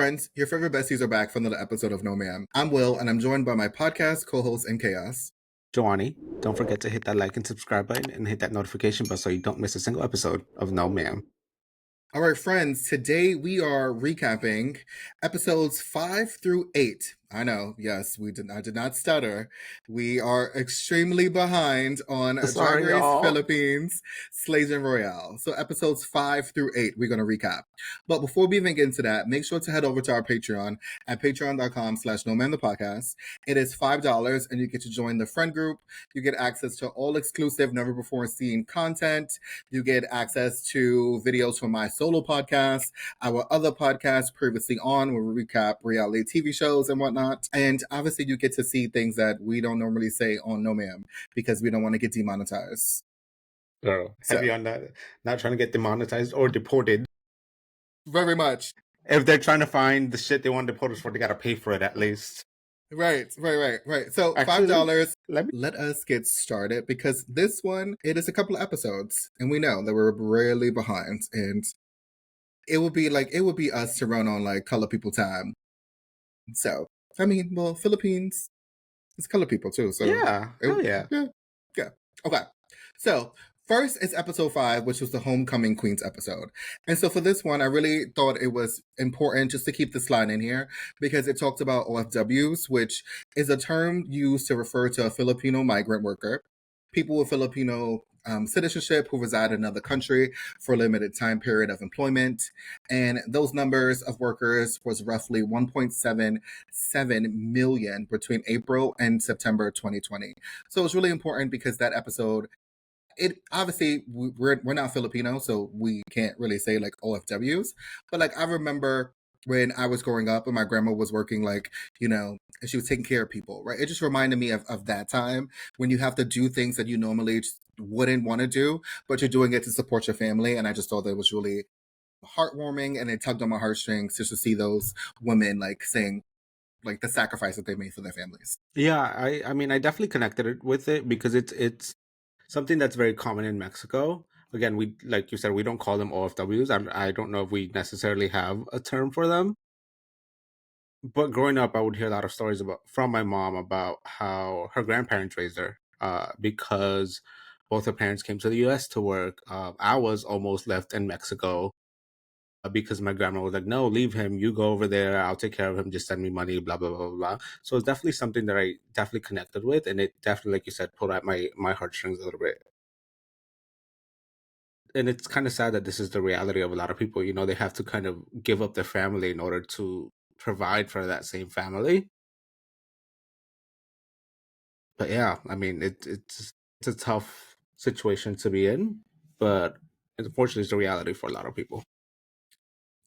friends, your favorite besties are back for another episode of No Ma'am. I'm Will, and I'm joined by my podcast co-host in chaos, Joanie. Don't forget to hit that like and subscribe button and hit that notification bell so you don't miss a single episode of No Ma'am. All right, friends, today we are recapping episodes 5 through 8. I know, yes, I did not stutter. We are extremely behind on Sorry, Drag Race y'all. Philippines Slaysian Royale. So episodes 5 through 8, we're going to recap. But before we even get into that, make sure to head over to our Patreon at patreon.com/NoMaamPodcast. It is $5 and you get to join the friend group. You get access to all exclusive, never before seen content. You get access to videos from my solo podcast, our other podcasts previously on, where we recap reality TV shows and whatnot. And obviously, you get to see things that we don't normally say on No Ma'am because we don't want to get demonetized. Girl, heavy on that. Not trying to get demonetized or deported. Very much. If they're trying to find the shit they want to deport us for, they got to pay for it at least. Right. So Actually, $5. let us get started because this one, it is a couple of episodes, and we know that we're really behind, and it would be us to run on like color people time. So I mean, well, Philippines, it's color people too. So yeah. Yeah. Okay. So first is episode 5, which was the Homecoming Queens episode. And so for this one, I really thought it was important just to keep this line in here because it talked about OFWs, which is a term used to refer to a Filipino migrant worker, people with Filipino citizenship who reside in another country for a limited time period of employment. And those numbers of workers was roughly 1.77 million between April and September 2020. So it's really important because that episode, it obviously we're not Filipino, so we can't really say like OFWs. But like I remember when I was growing up and my grandma was working, like, you know, and she was taking care of people, right? It just reminded me of that time when you have to do things that you normally just wouldn't want to do, but you're doing it to support your family. And I just thought that it was really heartwarming, and it tugged on my heartstrings just to see those women like saying like the sacrifice that they made for their families. Yeah, I mean, I definitely connected it with it because it's something that's very common in Mexico. Again, we, like you said, we don't call them OFWs. I don't know if we necessarily have a term for them. But growing up, I would hear a lot of stories from my mom about how her grandparents raised her because both her parents came to the U.S. to work. I was almost left in Mexico because my grandma was like, no, leave him. You go over there. I'll take care of him. Just send me money, blah, blah, blah, blah. So it's definitely something that I definitely connected with. And it definitely, like you said, pulled at my heartstrings a little bit. And it's kind of sad that this is the reality of a lot of people. You know, they have to kind of give up their family in order to provide for that same family. But yeah, I mean, it's a tough situation to be in, but unfortunately, it's the reality for a lot of people.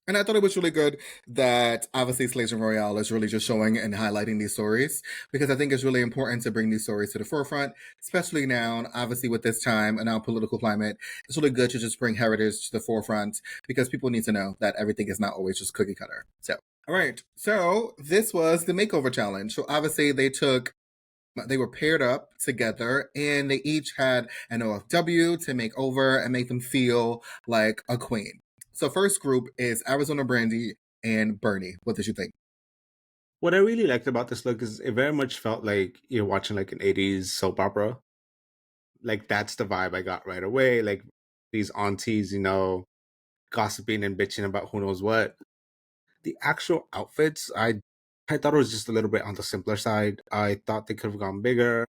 And I thought it was really good that obviously Slaysian Royale is really just showing and highlighting these stories because I think it's really important to bring these stories to the forefront, especially now, obviously with this time and our political climate. It's really good to just bring heritage to the forefront because people need to know that everything is not always just cookie cutter. So, all right. So this was the makeover challenge. So obviously they were paired up together and they each had an OFW to make over and make them feel like a queen. So first group is Arizona Brandy and Bernie. What did you think? What I really liked about this look is it very much felt like you're watching like an 80s soap opera. Like that's the vibe I got right away. Like these aunties, you know, gossiping and bitching about who knows what. The actual outfits, I thought it was just a little bit on the simpler side. I thought they could have gone bigger.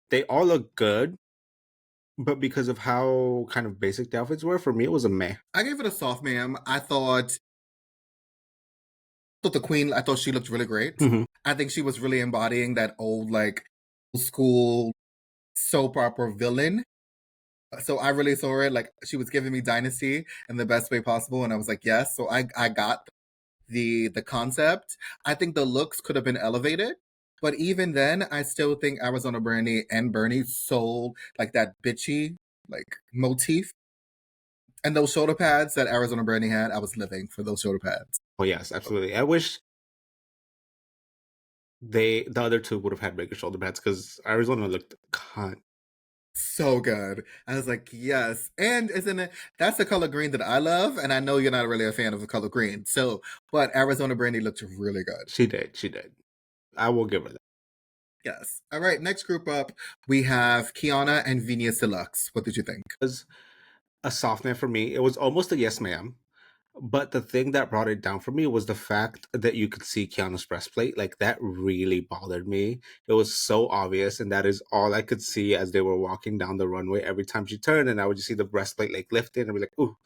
They all look good, but because of how kind of basic the outfits were, for me, it was a meh. I gave it a soft ma'am. I thought the queen, I thought she looked really great. Mm-hmm. I think she was really embodying that old, like, school soap opera villain. So I really saw it. Like, she was giving me Dynasty in the best way possible. And I was like, yes. So I got the concept. I think the looks could have been elevated. But even then, I still think Arizona Brandy and Bernie sold like that bitchy like motif. And those shoulder pads that Arizona Brandy had, I was living for those shoulder pads. Oh yes, absolutely. I wish the other two would have had bigger shoulder pads because Arizona looked cunt. So good. I was like, yes. And isn't it? That's the color green that I love. And I know you're not really a fan of the color green. So, but Arizona Brandy looked really good. She did. She did. I will give her that. Yes. All right. Next group up, we have Kiana and Viñas Deluxe. What did you think? It was a soft man for me. It was almost a yes, ma'am. But the thing that brought it down for me was the fact that you could see Keanu's breastplate. Like that really bothered me. It was so obvious, and that is all I could see as they were walking down the runway. Every time she turned, and I would just see the breastplate like lifted, and be like, "Ooh,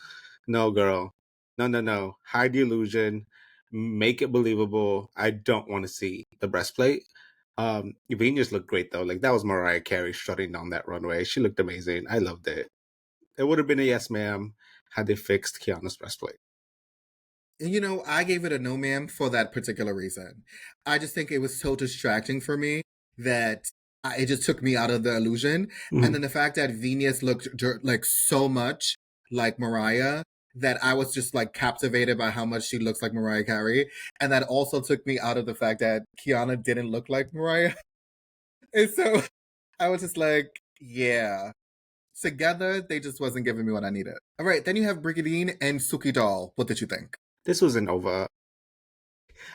no, girl, no, no, no! Hide the illusion, make it believable. I don't want to see the breastplate." Venus looked great though. Like that was Mariah Carey strutting down that runway. She looked amazing. I loved it. It would have been a yes, ma'am, had they fixed Keanu's breastplate. You know, I gave it a no, ma'am, for that particular reason. I just think it was so distracting for me that it just took me out of the illusion. And then the fact that Venus looked like so much like Mariah that I was just like captivated by how much she looks like Mariah Carey. And that also took me out of the fact that Kiana didn't look like Mariah. And so I was just like, yeah. Together, they just wasn't giving me what I needed. All right, then you have Brigadine and Suki Doll. What did you think? This was an over.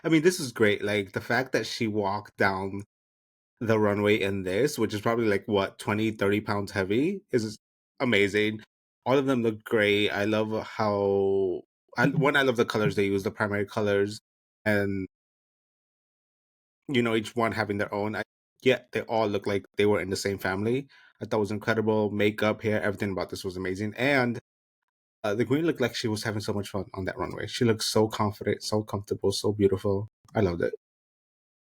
I mean, this was great. Like the fact that she walked down the runway in this, which is probably like what, 20, 30 pounds heavy, is amazing. All of them look great. I love how I love the colors they use, the primary colors, and each one having their own. Yet they all look like they were in the same family. I thought it was incredible. Makeup, hair, everything about this was amazing. And the queen looked like she was having so much fun on that runway. She looked so confident, so comfortable, so beautiful. I loved it.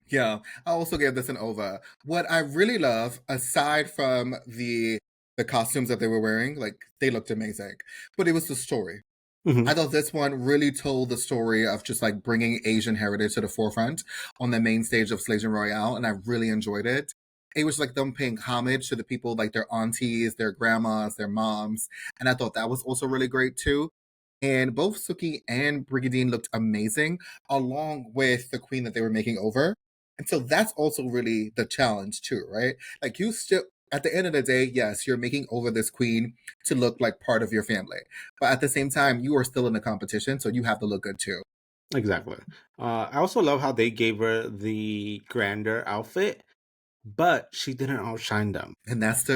Yeah, I also gave this an over. What I really love, aside from the costumes that they were wearing, like they looked amazing, but it was the story. Mhm. I thought this one really told the story of just like bringing Asian heritage to the forefront on the main stage of Slaysian Royale, and I really enjoyed it. It was like them paying homage to the people, like their aunties, their grandmas, their moms, and I thought that was also really great too. And both Suki and Brigadine looked amazing, along with the queen that they were making over. And so that's also really the challenge too, right? Like you still, at the end of the day, yes, you're making over this queen to look like part of your family. But at the same time, you are still in the competition, so you have to look good too. Exactly. I also love how they gave her the grander outfit, but she didn't outshine them. And that's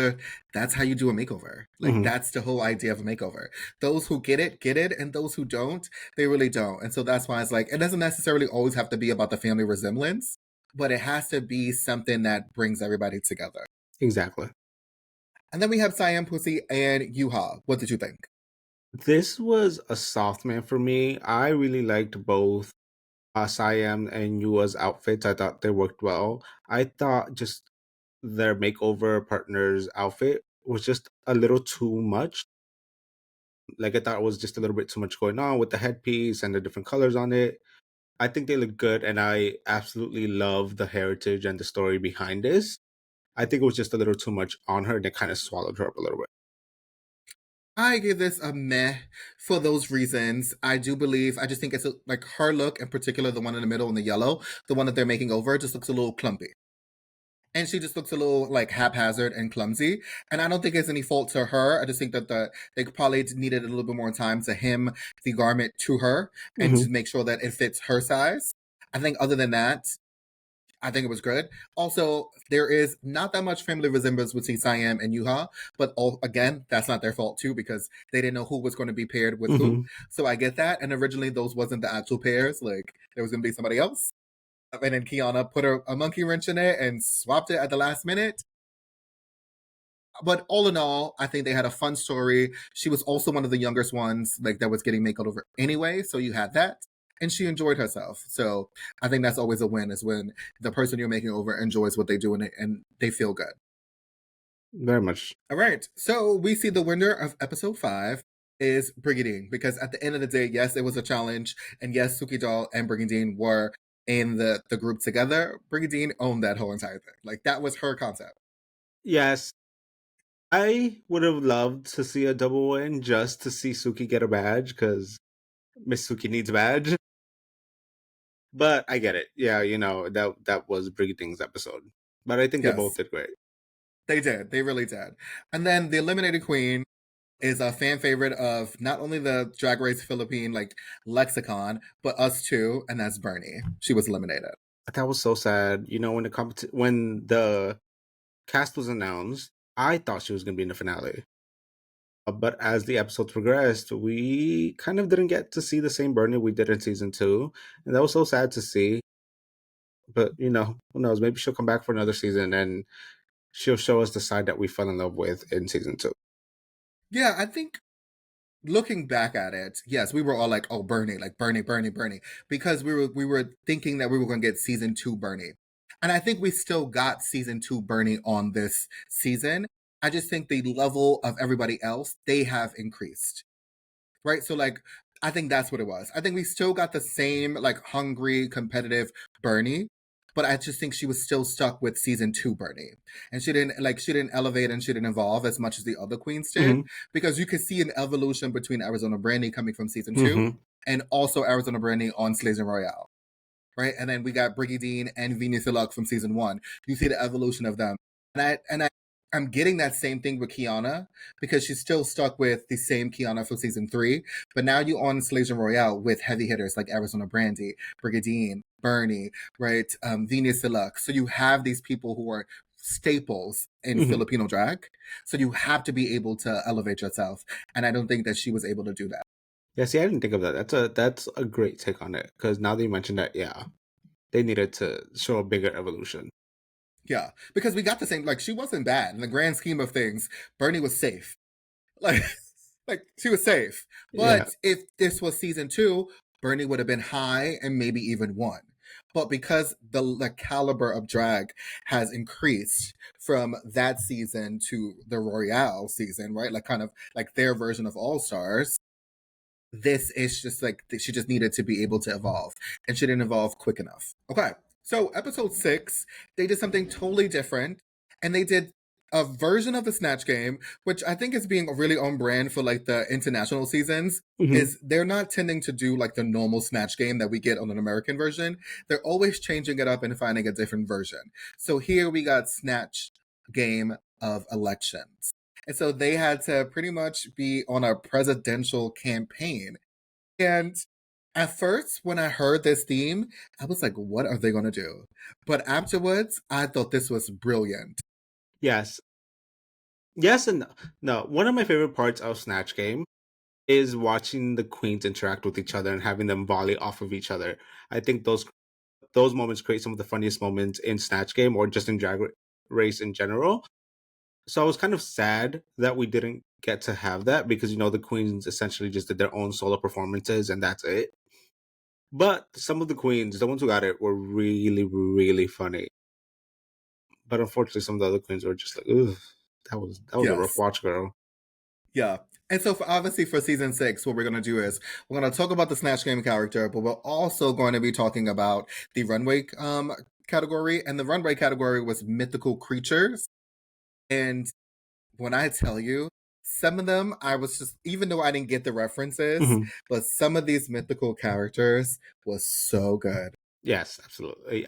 how you do a makeover. Like Mhm. that's the whole idea of a makeover. Those who get it, and those who don't, they really don't. And so that's why it's like it doesn't necessarily always have to be about the family resemblance, but it has to be something that brings everybody together. Exactly. And then we have Siam Pussy and Yuha. What did you think? This was a soft man for me. I really liked both Siam and Yua's outfits. I thought they worked well. I thought just their makeover partner's outfit was just a little too much. Like I thought it was just a little bit too much going on with the headpiece and the different colors on it. I think they look good, and I absolutely love the heritage and the story behind this. I think it was just a little too much on her, and it kind of swallowed her up a little bit. I give this a meh for those reasons. I do believe, I just think it's like her look in particular, the one in the middle in the yellow, the one that they're making over, just looks a little clumpy. And she just looks a little like haphazard and clumsy. And I don't think it's any fault to her. I just think that they probably needed a little bit more time to hem the garment to her and Hmm. to make sure that it fits her size. I think other than that, I think it was good. Also, there is not that much family resemblance between Siam and Yuha, but again, that's not their fault too because they didn't know who was going to be paired with who. Hmm. So I get that. And originally, those wasn't the actual pairs. Like there was going to be somebody else. And then Kiana put a monkey wrench in it and swapped it at the last minute. But all in all, I think they had a fun story. She was also one of the youngest ones, like that was getting makeover anyway. So you had that, and she enjoyed herself. So I think that's always a win, is when the person you're making over enjoys what they do and they feel good. Very much. All right, so we see the winner of episode 5 is Brigadine because at the end of the day, yes, it was a challenge, and yes, Suki Doll and Brigadine were in the group together. Brigadine owned that whole entire thing. Like that was her concept. Yes, I would have loved to see a double win just to see Suki get a badge because Miss Suki needs a badge. But I get it. Yeah, that was Brigadine's episode. But I think they both Yes. did great. They did. They really did. And then the eliminated queen is a fan favorite of not only the Drag Race Philippine like lexicon, but us too, and that's Bernie. She was eliminated. That was so sad. You know, when the cast was announced, I thought she was going to be in the finale. But as the episodes progressed, we kind of didn't get to see the same Bernie we did in season 2. And that was so sad to see. But, you know, who knows? Maybe she'll come back for another season and she'll show us the side that we fell in love with in season 2. Yeah, I think looking back at it, yes, we were all like, "Oh, Bernie, like Bernie, Bernie, Bernie," because we were thinking that we were going to get season 2 Bernie, and I think we still got season 2 Bernie on this season. I just think the level of everybody else they have increased, right? So like, I think that's what it was. I think we still got the same like hungry, competitive Bernie. But I just think she was still stuck with season 2 Bernie. And she didn't elevate and she didn't evolve as much as the other queens did. Mm-hmm. Because you could see an evolution between Arizona Brandy coming from season 2 Mm-hmm. and also Arizona Brandy on Slaysian Royale. Right? And then we got Brigitte Dean and Viñas Deluxe from season 1. You see the evolution of them. I'm getting that same thing with Kiana because she's still stuck with the same Kiana from season 3. But now you on Slaysian Royale with heavy hitters like Arizona Brandy, Brigadine, Bernie, right? Viñas Deluxe. So you have these people who are staples in Mm-hmm. Filipino drag. So you have to be able to elevate yourself. And I don't think that she was able to do that. Yeah, see, I didn't think of that. That's a great take on it. Because now that you mentioned that, yeah, they needed to show a bigger evolution. Yeah, because we got the same. Like she wasn't bad in the grand scheme of things. Bernie was safe. Like, like she was safe. Yeah. But if this was season 2, Bernie would have been high and maybe even won. But because the caliber of drag has increased from that season to the Royale season, right? Like kind of like their version of All Stars. This is just like she just needed to be able to evolve, and she didn't evolve quick enough. Okay, so episode 6, they did something totally different, and they did a version of the Snatch Game, which I think is being really on brand for like the international seasons. Mm-hmm. Is they're not tending to do like the normal Snatch Game that we get on an American version. They're always changing it up and finding a different version. So here we got Snatch Game of Elections. And so they had to pretty much be on a presidential campaign. And at first, when I heard this theme, I was like, what are they going to do? But afterwards, I thought this was brilliant. Yes. Yes and no. No. One of my favorite parts of Snatch Game is watching the queens interact with each other and having them volley off of each other. I think those moments create some of the funniest moments in Snatch Game or just in Drag Race in general. So I was kind of sad that we didn't get to have that because, you know, the queens essentially just did their own solo performances and that's it. But some of the queens, the ones who got it, were really, really funny. But unfortunately, some of the other queens were just like, ugh, that was a rough watch, girl. Yeah. And so obviously for season 6, what we're going to do is we're going to talk about the Snatch Game character, but we're also going to be talking about the runway category. And the runway category was mythical creatures. And when I tell you, some of them, I was just, even though I didn't get the references, but some of these mythical characters was so good. Yes, absolutely.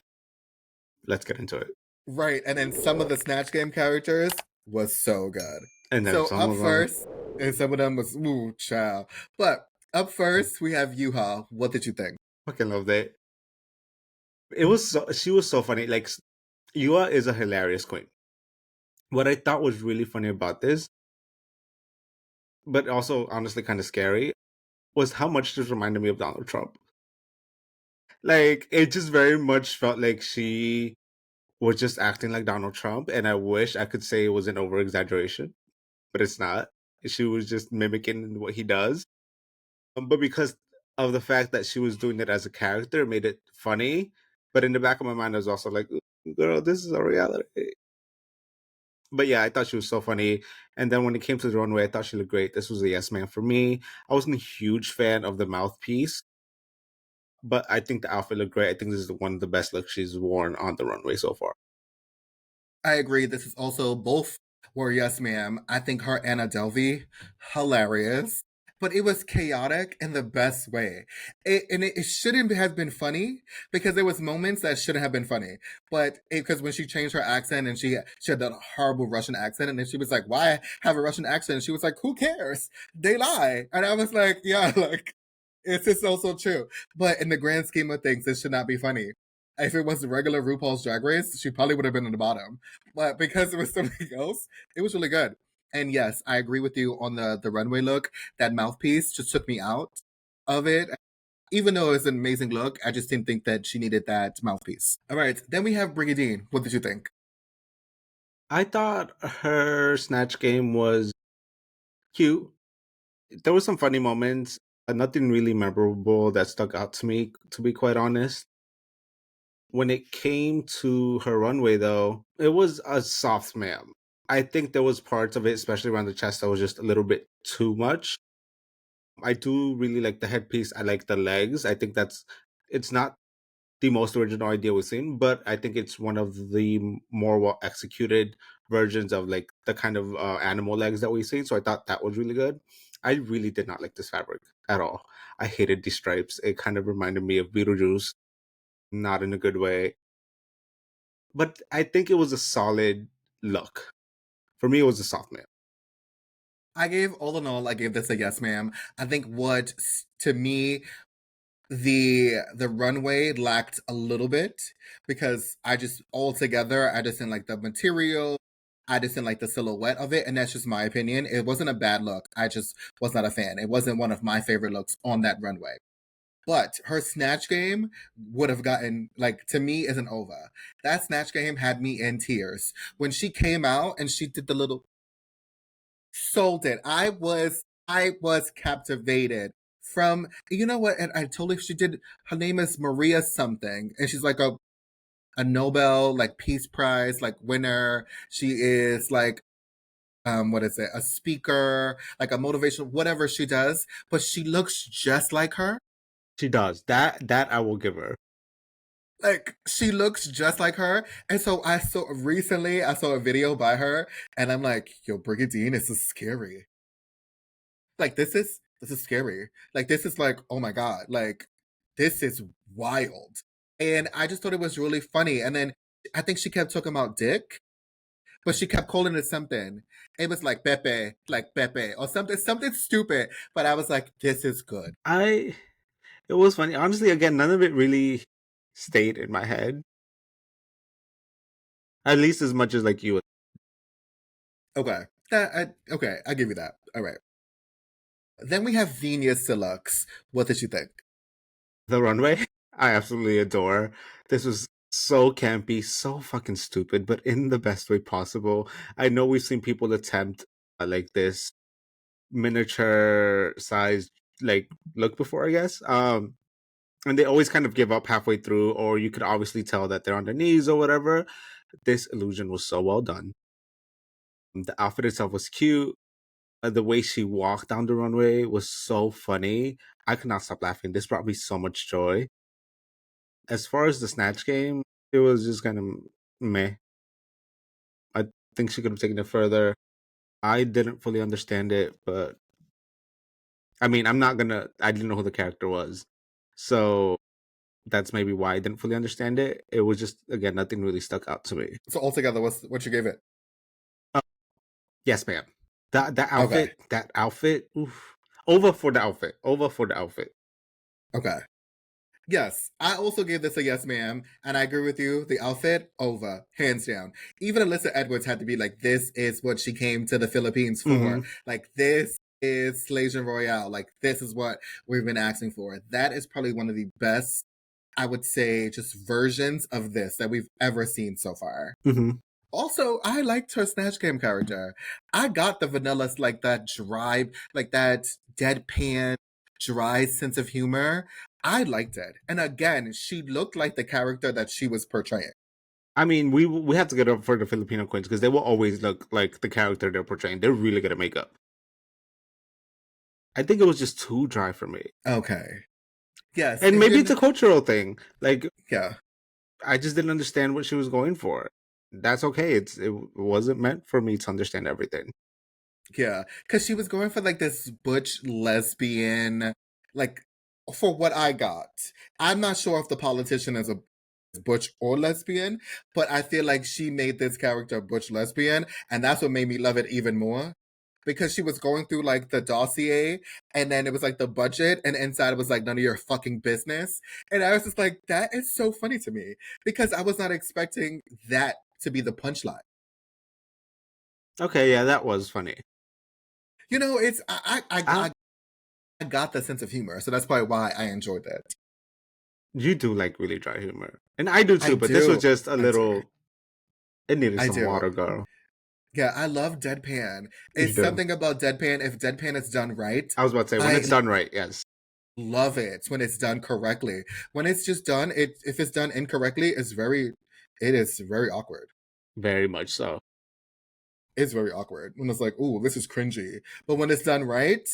Let's get into it. Right. And then some of the Snatch Game characters was so good. And then so some up of first, and some of them was, ooh, child. But up first, we have Yuha. What did you think? Fucking loved it. It was she was so funny. Like, Yua is a hilarious queen. What I thought was really funny about this, but also honestly kind of scary, was how much this reminded me of Donald Trump. Like, it just very much felt like she was just acting like Donald Trump, and I wish I could say it was an over exaggeration, but it's not. She was just mimicking what he does. But because of the fact that she was doing it as a character, it made it funny. But in the back of my mind, I was also like, girl, this is a reality. But yeah, I thought she was so funny. And then when it came to the runway, I thought she looked great. This was a yes man for me. I wasn't a huge fan of the mouthpiece, but I think the outfit looked great. I think this is one of the best looks she's worn on the runway so far. I agree. This is also both were yes ma'am. I think her Anna Delvey, hilarious. but it was chaotic in the best way. It shouldn't have been funny because there was moments that shouldn't have been funny. But because when she changed her accent and she had that horrible Russian accent, and then she was like, "Why have a Russian accent?" And she was like, "Who cares? They lie." And I was like, "Yeah, like it's just also true." But in the grand scheme of things, it should not be funny. If it was the regular RuPaul's Drag Race, she probably would have been on the bottom. But because it was something else, it was really good. And yes, I agree with you on the runway look. That mouthpiece just took me out of it. Even though it was an amazing look, I just didn't think that she needed that mouthpiece. All right, then we have Brigadine. What did you think? I thought her snatch game was cute. There were some funny moments, nothing really memorable that stuck out to me, to be quite honest. When it came to her runway, though, it was a soft ma'am. I think there was parts of it, especially around the chest, that was just a little bit too much. I do really like the headpiece. I like the legs. I think it's not the most original idea we've seen, but I think it's one of the more well executed versions of like the kind of animal legs that we've seen. So I thought that was really good. I really did not like this fabric at all. I hated these stripes. It kind of reminded me of Beetlejuice, not in a good way. But I think it was a solid look. For me, it was a soft male. All in all, I gave this a yes, ma'am. I think to me, the runway lacked a little bit because I just didn't like the material. I just didn't like the silhouette of it, and that's just my opinion. It wasn't a bad look. I just was not a fan. It wasn't one of my favorite looks on that runway. But her snatch game would have gotten, like, to me, isn't over. That snatch game had me in tears. When she came out and she did the little sold it. I was captivated from, you know what, and I told her she did, her name is Maria something, and she's like a Nobel like Peace Prize like winner. She is like what is it? A speaker, like a motivation, whatever she does, but she looks just like her. She does. That I will give her. Like she looks just like her. And so I saw a video by her and I'm like, yo, Brigadine, this is scary. Like this is scary. Like this is like, oh my God, like this is wild. And I just thought it was really funny. And then I think she kept talking about dick, but she kept calling it something. It was like Pepe, or something stupid. But I was like, this is good. It was funny. Honestly, again, none of it really stayed in my head. At least as much as like you. Okay. Okay, I give you that. All right. Then we have Viñas Deluxe. What did you think? The runway, I absolutely adore. This was so campy, so fucking stupid, but in the best way possible. I know we've seen people attempt like this miniature size like look before, I guess. And they always kind of give up halfway through, or you could obviously tell that they're on their knees or whatever. This illusion was so well done. The outfit itself was cute. The way she walked down the runway was so funny. I could not stop laughing. This brought me so much joy. As far as the snatch game, it was just kind of meh. I think she could have taken it further. I didn't fully understand it, but I mean, I didn't know who the character was. So that's maybe why I didn't fully understand it. It was just, again, nothing really stuck out to me. So altogether, what you gave it? Yes, ma'am. Okay. That outfit, oof. Over for the outfit. Over for the outfit. Okay. Yes, I also gave this a yes, ma'am, and I agree with you. The outfit, over, hands down. Even Alyssa Edwards had to be like, this is what she came to the Philippines for. Mm-hmm. Like, this is Slaysian Royale. Like, this is what we've been asking for. That is probably one of the best, I would say, just versions of this that we've ever seen so far. Mm-hmm. Also, I liked her Snatch Game character. I got the vanillas, like that dry, like that deadpan, dry sense of humor. I liked it. And again, she looked like the character that she was portraying. I mean, we have to get up for the Filipino queens because they will always look like the character they're portraying. They're really good at makeup. I think it was just too dry for me. Okay. Yes. And maybe it's a cultural thing. Like, yeah. I just didn't understand what she was going for. That's okay. It wasn't meant for me to understand everything. Yeah, because she was going for like this butch lesbian, like for what I got. I'm not sure if the politician is a butch or lesbian, but I feel like she made this character butch lesbian, and that's what made me love it even more. Because she was going through like the dossier, and then it was like the budget, and inside it was like none of your fucking business. And I was just like, that is so funny to me because I was not expecting that to be the punchline. Okay, yeah, that was funny. You know, it's Uh, I got the sense of humor, so that's probably why I enjoyed it. you do like really dry humor, and I do I too. But this was do, just a I do, little. It needed I some do. water, girl. Yeah, I love deadpan. You It's do. something about deadpan. If deadpan is done right, I was about to say when I it's done right. Yes, love it. When it's done correctly, when it's just done, it if it's done incorrectly, it is very awkward. very much so. It's very awkward when it's like, ooh, this is cringy. But when it's done right,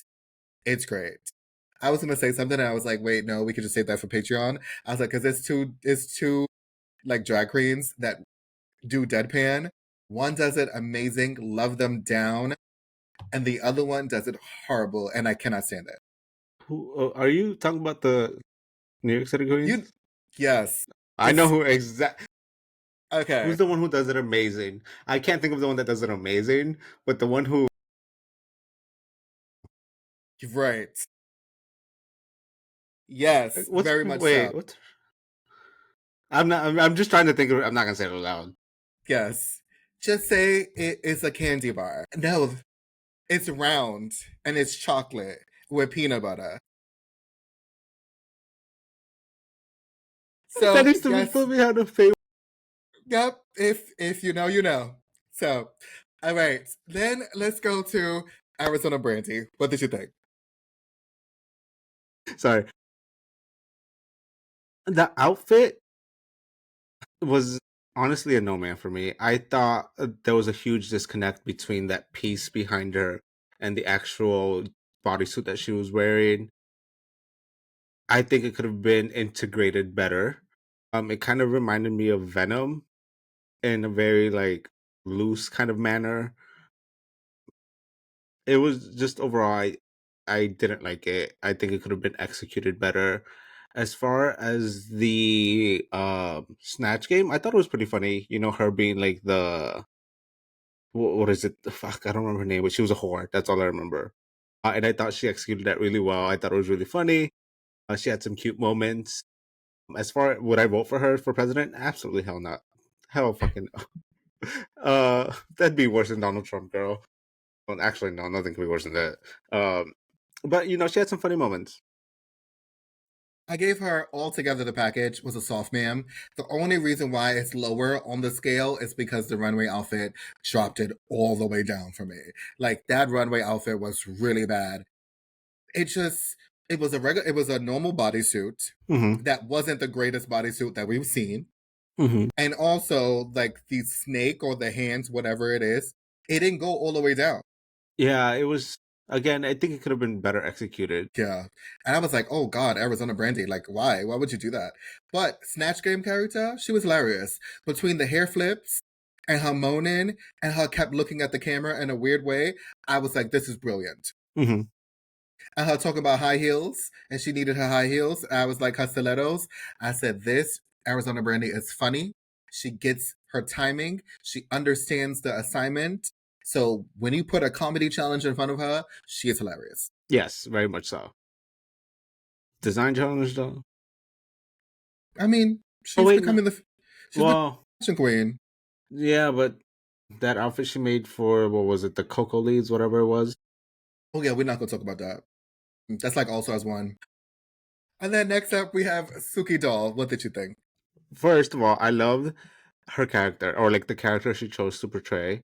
it's great. I was gonna say something, and I was like, wait, no, we could just save that for Patreon. I was like, because it's two like drag queens that do deadpan. One does it amazing, love them down, and the other one does it horrible, and I cannot stand it. Who are you talking about? The New York City Queens? You, yes, I know it's who exact. okay, Who's the one who does it amazing? I can't think of the one that does it amazing, but the one who. right. Yes, What's very much so. wait? What? I'm not. I'm just trying to think of. I'm not gonna say it aloud. Yes, just say it is a candy bar. No, it's round and it's chocolate with peanut butter. That So needs to be yes, put me on a favorite. yep. If you know, you know. So, all right. Then let's go to Arizona Brandy. What did you think? Sorry, the outfit was honestly a no man for me. I thought there was a huge disconnect between that piece behind her and the actual bodysuit that she was wearing. I think it could have been integrated better. It kind of reminded me of Venom in a very like loose kind of manner. It was just overall, I didn't like it. I think it could have been executed better. As far as the snatch game, I thought it was pretty funny. You know, her being like the what is it? Fuck, I don't remember her name, but she was a whore. That's all I remember. And I thought she executed that really well. I thought it was really funny. She had some cute moments. As far would I vote for her for president? Absolutely hell not. Hell fucking no. That'd be worse than Donald Trump, girl. Well, actually, no, nothing can be worse than that. But you know, she had some funny moments. I gave her altogether the package was a soft ma'am. The only reason why it's lower on the scale is because the runway outfit dropped it all the way down for me. Like that runway outfit was really bad. It just it was a normal bodysuit Mm-hmm. that wasn't the greatest bodysuit that we've seen. Mm-hmm. And also like the snake or the hands, whatever it is, it didn't go all the way down. Yeah, it was. Again, I think it could have been better executed. Yeah. And I was like, oh God, Arizona Brandy, like why? Why would you do that? But Snatch Game character, she was hilarious. Between the hair flips and her moaning and her kept looking at the camera in a weird way, I was like, this is brilliant. Mm-hmm. And her talking about high heels and she needed her high heels. I was like, her stilettos. I said, this Arizona Brandy is funny. She gets her timing. She understands the assignment. So when you put a comedy challenge in front of her, she is hilarious. Yes, very much so. Design challenge though. I mean, Oh she's wait, no. becoming she's the Well, fashion queen. yeah, but that outfit she made for what was it, the Coco Leads, whatever it was. Oh yeah, we're not gonna talk about that. That's like also as one. And then next up we have Suki Doll. What did you think? First of all, I loved her character, or like the character she chose to portray.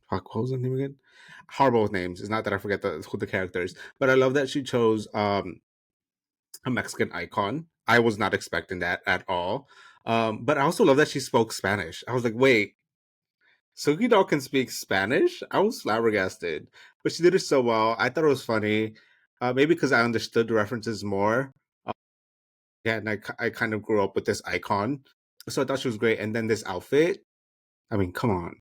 Fuck, what was her name again? Horrible with names. It's not that I forget who the character is, but I love that she chose a Mexican icon. I was not expecting that at all. But I also love that she spoke Spanish. I was like, wait, Suki Doll can speak Spanish? I was flabbergasted. But she did it so well. I thought it was funny. Maybe because I understood the references more. Uh, yeah, and I kind of grew up with this icon. So I thought she was great. And then this outfit, I mean, come on.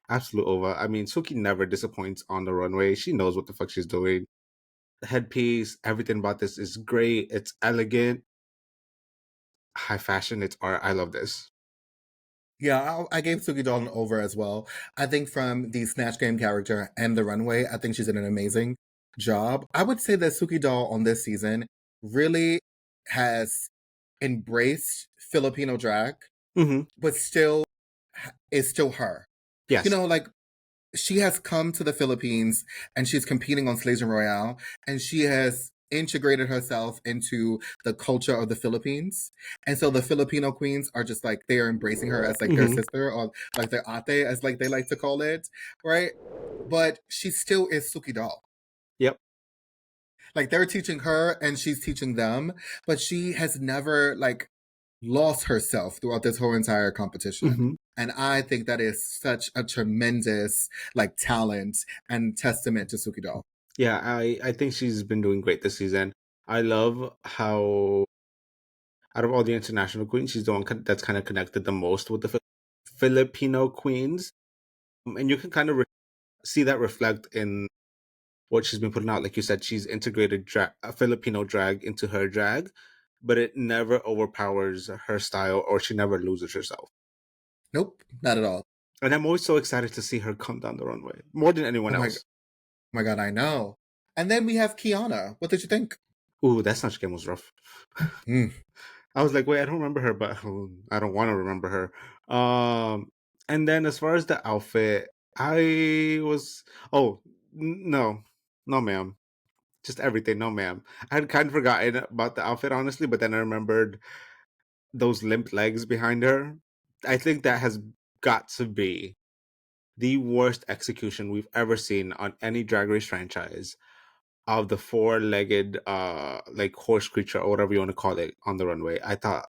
Absolute over. I mean, Suki never disappoints on the runway. She knows what the fuck she's doing. The headpiece, everything about this is great. It's elegant, high fashion. It's art. I love this. Yeah, I gave Suki Doll an over as well. I think from the Snatch Game character and the runway, I think she's did an amazing job. I would say that Suki Doll on this season really has embraced Filipino drag, Mm-hmm. but still is still her. Yes. You know, like she has come to the Philippines and she's competing on Slaysian Royale, and she has integrated herself into the culture of the Philippines. And so the Filipino queens are just like, they are embracing her as like their Mhm. sister, or like their ate, as like they like to call it, right? But she still is Suki Doll. Yep. Like they're teaching her and she's teaching them, but she has never like lost herself throughout this whole entire competition. Mhm. And I think that is such a tremendous like talent and testament to Suki Doll. Yeah, I think she's been doing great this season. I love how out of all the international queens, she's the one that's kind of connected the most with the Filipino queens. And you can kind of see that reflect in what she's been putting out. Like you said, she's integrated a Filipino drag into her drag, but it never overpowers her style or she never loses herself. Nope, not at all. And I'm always so excited to see her come down the runway more than anyone else. Oh my God, I know. And then we have Kiana. What did you think? Ooh, that Snatch Game was rough. Mm. I was like, wait, I don't remember her, but I don't want to remember her. And then as far as the outfit, I was no, no, ma'am, just everything, no, ma'am. I had kind of forgotten about the outfit, honestly, but then I remembered those limp legs behind her. I think that has got to be the worst execution we've ever seen on any Drag Race franchise of the four-legged like horse creature or whatever you want to call it on the runway. I thought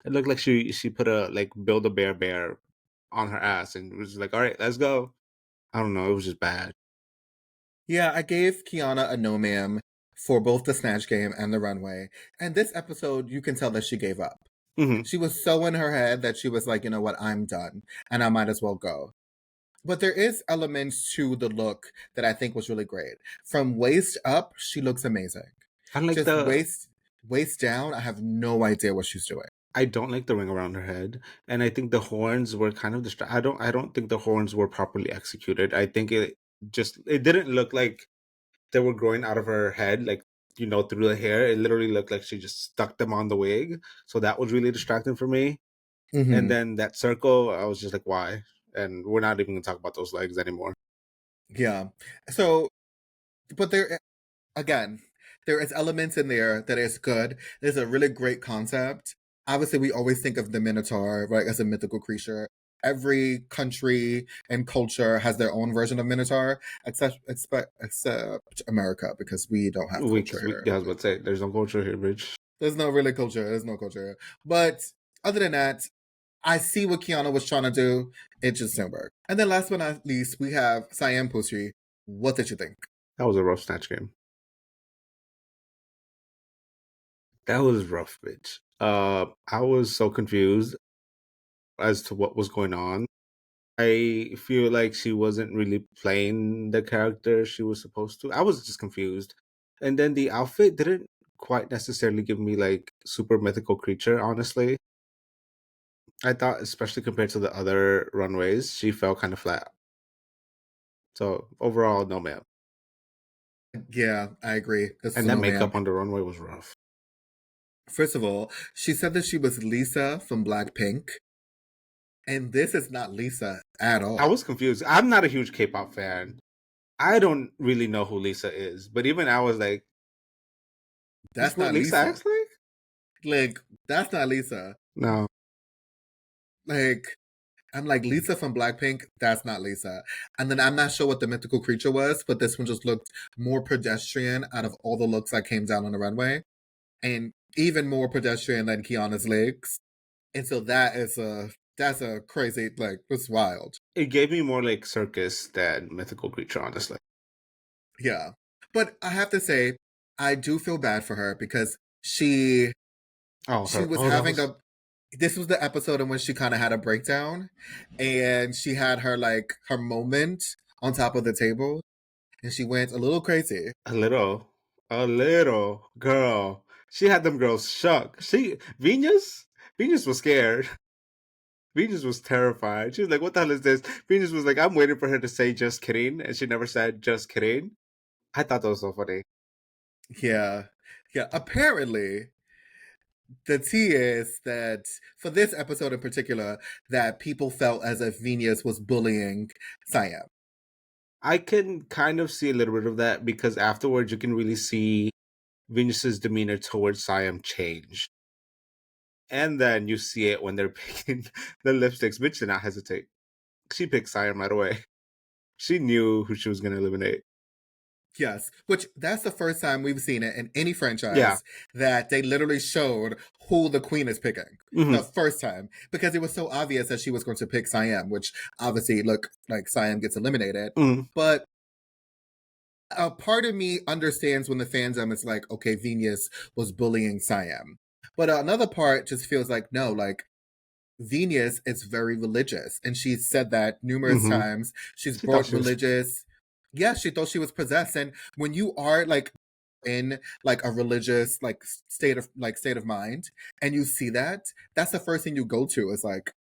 it looked like she put a like build a bear on her ass and was like, all right, let's go. I don't know, it was just bad. Yeah, I gave Kiana a no ma'am for both the Snatch Game and the runway. And this episode, you can tell that she gave up. Mm-hmm. She was so in her head that she was like, you know what, I'm done and I might as well go. But there is elements to the look that I think was really great. From waist up, she looks amazing. I like Just waist down, I have no idea what she's doing. I don't like the ring around her head, and I think the horns were kind of I don't think the horns were properly executed. I think it didn't look like they were growing out of her head, like through the hair. It literally looked like she just stuck them on the wig. So that was really distracting for me. Mm-hmm. And then that circle, I was just like, why? And we're not even gonna talk about those legs anymore. Yeah. So, but there, again, there is elements in there that is good. There's a really great concept. Obviously, we always think of the Minotaur, right, as a mythical creature. Every country and culture has their own version of Minotaur, except America, because we don't have culture here. Yeah, I was about to say, there's no culture here, bitch. There's no really culture. There's no culture. But other than that, I see what Kiana was trying to do. It just didn't work. And then last but not least, we have Siam Pussy. What did you think? That was a rough Snatch Game. That was rough, bitch. I was so confused as to what was going on. I feel like she wasn't really playing the character she was supposed to. I was just confused. And then the outfit didn't quite necessarily give me like super mythical creature, honestly. I thought, especially compared to the other runways, she fell kind of flat. So overall, no ma'am. Yeah, I agree. And that makeup on the runway was rough. First of all, she said that she was Lisa from Blackpink. And this is not Lisa at all. I was confused. I'm not a huge K-pop fan. I don't really know who Lisa is. But even I was like, that's what not Lisa acts like? Like, that's not Lisa. No. Like, I'm like, Lisa from Blackpink, that's not Lisa. And then I'm not sure what the mythical creature was, but this one just looked more pedestrian out of all the looks that came down on the runway. And even more pedestrian than Kiana's legs. And so that's a crazy, like, it's wild. It gave me more like circus than mythical creature, honestly. Yeah. But I have to say, I do feel bad for her because she was having this was the episode in which she kind of had a breakdown, and she had her like her moment on top of the table, and she went a little crazy. A little girl. She had them girls shook. Venus was scared. Venus was terrified. She was like, "What the hell is this?" Venus was like, "I'm waiting for her to say just kidding," and she never said just kidding. I thought that was so funny. Yeah, yeah. Apparently, the tea is that for this episode in particular, that people felt as if Venus was bullying Siam. I can kind of see a little bit of that because afterwards you can really see Venus's demeanor towards Siam change. And then you see it when they're picking the lipsticks. Bitch did not hesitate. She picked Siam right away. She knew who she was going to eliminate. Yes, which that's the first time we've seen it in any franchise Yeah. that they literally showed who the queen is picking. Mhm. The first time, because it was so obvious that she was going to pick Siam, which obviously look like Siam gets eliminated. Mhm. But a part of me understands when the fandom is like, okay, Venus was bullying Siam. But another part just feels like, no, like Venus is very religious. And she's said that numerous Mhm. times. She's She thought brought she was. religious. Yeah, she thought she was possessed. And when you are like in like a religious like state of mind and you see that, that's the first thing you go to is like,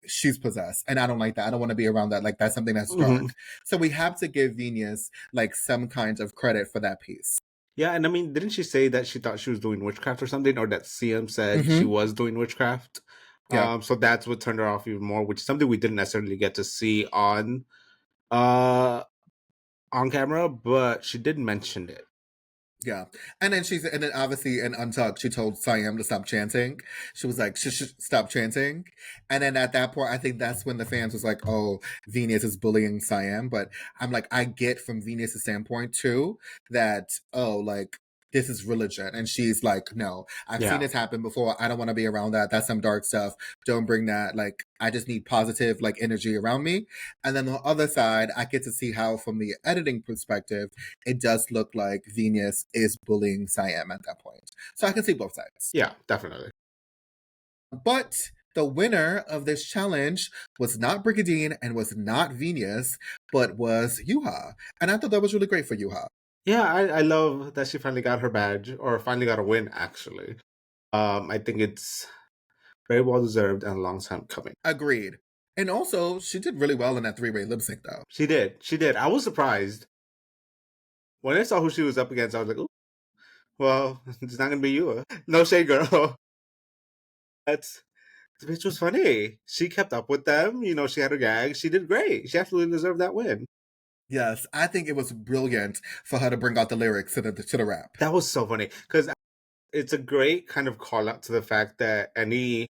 she's possessed. And I don't like that. I don't want to be around that. Like that's something that's dark. Mhm. So we have to give Venus like some kind of credit for that piece. Yeah, and I mean, didn't she say that she thought she was doing witchcraft or something, or that Siam said she was doing witchcraft? Yeah. So that's what turned her off even more, which is something we didn't necessarily get to see uh on camera, but she did mention it. Yeah. And then obviously in Untucked, she told Siam to stop chanting. She was like, stop chanting. And then at that point, I think that's when the fans was like, oh, Venus is bullying Siam. But I'm like, I get from Venus' standpoint too, that, oh, like, this is religion. And she's like, no, I've seen this happen before. I don't want to be around that. That's some dark stuff. Don't bring that. Like, I just need positive, like, energy around me. And then the other side, I get to see how, from the editing perspective, it does look like Venus is bullying Siam at that point. So I can see both sides. Yeah, definitely. But the winner of this challenge was not Brigadine and was not Venus, but was Yuha. And I thought that was really great for Yuha. Yeah, I love that she finally got her badge, or finally got a win, actually. I think it's very well deserved and a long time coming. Agreed. And also, she did really well in that three-way lip sync, though. She did. I was surprised. When I saw who she was up against, I was like, oh, well, it's not going to be you. No shade, girl. The bitch was funny. She kept up with them. You know, she had her gag. She did great. She absolutely deserved that win. Yes, I think it was brilliant for her to bring out the lyrics to the rap. That was so funny because it's a great kind of call out to the fact that any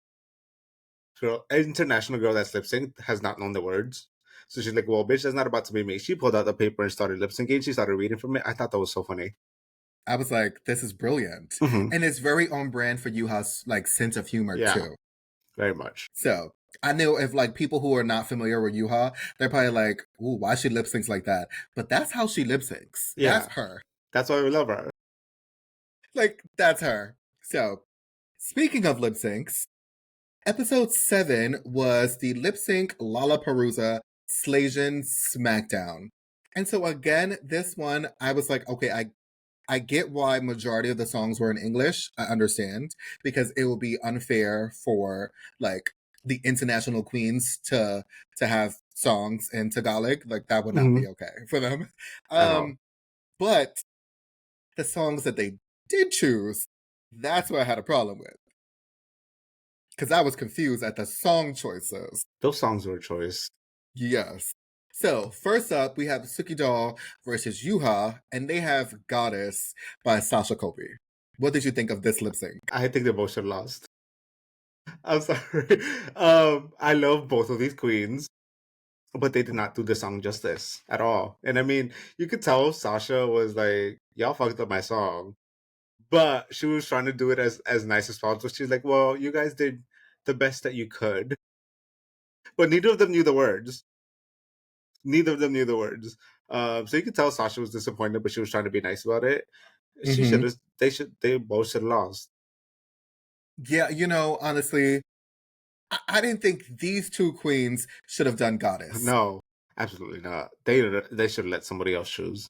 international girl that's lip synced has not known the words. So she's like, well, bitch, that's not about to be me. She pulled out the paper and started lip syncing. She started reading from it. I thought that was so funny. I was like, this is brilliant. Mm-hmm. And it's very on brand for Yuha's like sense of humor too. Very much. So I know if like people who are not familiar with Yuha, they're probably like, ooh, why she lip syncs like that? But that's how she lip syncs. Yeah. That's her. That's why we love her. Like, that's her. So speaking of lip syncs, episode 7 was the lip sync lalaparuza Slaysian Smackdown. And so again, this one, I was like, okay, I get why majority of the songs were in English. I understand, because it would be unfair for like the international queens to have songs in Tagalog. Like that would not be okay for them. But the songs that they did choose, that's what I had a problem with. Because I was confused at the song choices. Those songs were a choice. Yes. So, first up, we have Suki Doll versus Yuha, and they have Goddess by Sasha Kopi. What did you think of this lip sync? I think they both should have lost. I'm sorry. I love both of these queens, but they did not do the song justice at all. And I mean, you could tell Sasha was like, y'all fucked up my song. But she was trying to do it as nice as possible. She's like, well, you guys did the best that you could. But neither of them knew the words. So you could tell Sasha was disappointed, but she was trying to be nice about it. She should have. They both should have lost. Yeah, honestly, I didn't think these two queens should have done Goddess. No, absolutely not. They should let somebody else choose.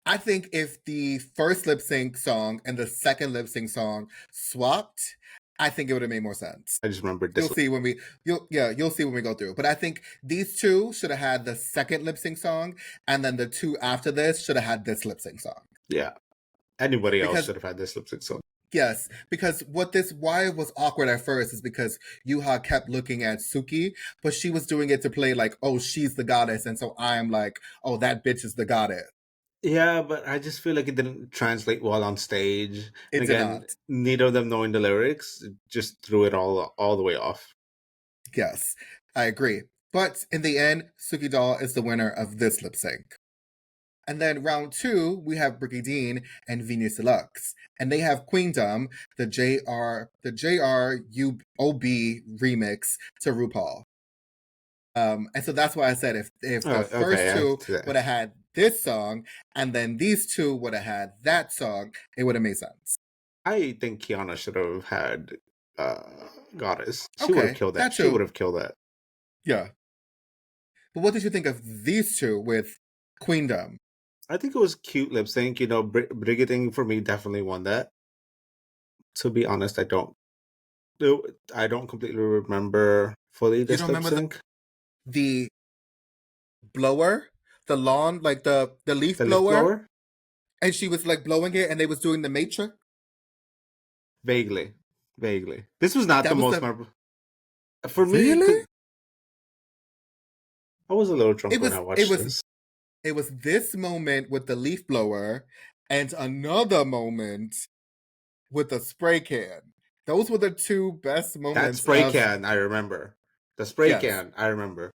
I think if the first lip sync song and the second lip sync song swapped, I think it would have made more sense. I just remembered this. You'll see when we go through. But I think these two should have had the second lip sync song, and then the two after this should have had this lip sync song. Yeah, anybody else should have had this lip sync song. Yes, because why it was awkward at first is because Yuha kept looking at Suki, but she was doing it to play like, oh, she's the goddess, and so I'm like, oh, that bitch is the goddess. Yeah, but I just feel like it didn't translate well on stage. It and did again, not. neither of them knowing the lyrics just threw it all the way off. Yes, I agree. But in the end, Suki Doll is the winner of this lip sync. And then round 2, we have Brigadine and Viñas Deluxe. And they have Queendom, the JRUOB remix to RuPaul. And so that's why I said if the first two would have had this song, and then these two would have had that song, it would have made sense. I think Kiana should have had Goddess. She would have killed that. She would have killed that. Yeah. But what did you think of these two with Queendom? I think it was cute lip sync. You know, Brigadine for me definitely won that. To be honest, I don't completely remember fully this lip sync. The blower, the lawn, like the leaf blower, and she was like blowing it, and they was doing the Matrix. Vaguely. This was not the most memorable. For me, really? I was a little drunk when I watched this. It was this moment with the leaf blower and another moment with the spray can. Those were the two best moments. That spray can, I remember. The spray can, I remember.